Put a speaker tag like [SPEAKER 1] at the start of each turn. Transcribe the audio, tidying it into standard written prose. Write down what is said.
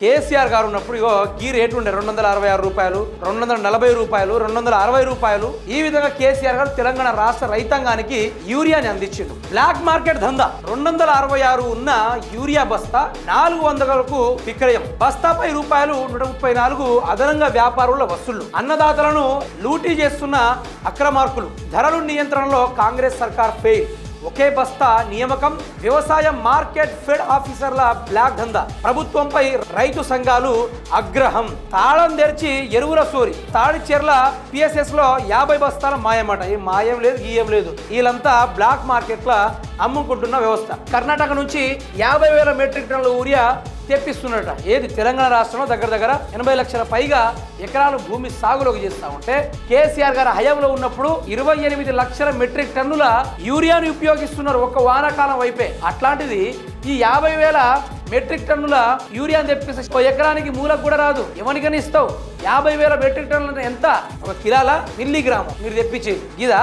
[SPEAKER 1] కేసీఆర్ గారు ఉన్నప్పుడు ఇగో గీ రేటు ఉండే 266 రూపాయలు, 240 రూపాయలు, 260 రూపాయలు. ఈ విధంగా కేసీఆర్ గారు తెలంగాణ రాష్ట్ర రైతాంగానికి యూరియాని అందించిండు. బ్లాక్ మార్కెట్ దందా 266 ఉన్న యూరియా బస్తా 400లకు విక్రయం. బస్తాపై రూపాయలు 134 అదనంగా వ్యాపారుల వసూళ్లు. అన్నదాతలను లూటీ చేస్తున్న అక్రమార్కులు. ధరలు నియంత్రణలో కాంగ్రెస్ సర్కార్ ఫెయిల్. ఒకే బస్తా నియామకం. వ్యవసాయ మార్కెట్ ఫెడ్ ఆఫీసర్ల బ్లాక్ దందా. ప్రభుత్వంపై రైతు సంఘాలు ఆగ్రహం. తాళం తెరిచి ఎరువుల సోరి. తాడిచెర్ల పిఎస్ఎస్ లో 50 బస్తాల మాయమాట. ఏ మాయం లేదు, గీయం లేదు. వీళ్ళంతా బ్లాక్ మార్కెట్ల అమ్ముకుంటున్న వ్యవస్థ. కర్ణాటక నుంచి 50,000 మెట్రిక్ టన్నుల యూరియా తెప్పిస్తున్నట. ఏది తెలంగాణ రాష్ట్రంలో దగ్గర 80 లక్షల పైగా ఎకరాలు భూమి సాగులోకి చేస్తా ఉంటే కేసీఆర్ గారి హయాంలో ఉన్నప్పుడు 28 లక్షల మెట్రిక్ టన్నుల యూరియాను ఉపయోగిస్తున్నారు ఒక్క వానాకాలం వైపే. అట్లాంటిది ఈ 50,000 మెట్రిక్ టన్నుల యూరియాను తెప్పిస్తే ఒక ఎకరానికి మూలకు కూడా రాదు. ఎవరికైనా ఇస్తావు. 50,000 మెట్రిక్ టన్నులు ఎంత? ఒక కిలోల మిల్లీగ్రాము మీరు తెప్పించి ఇదా?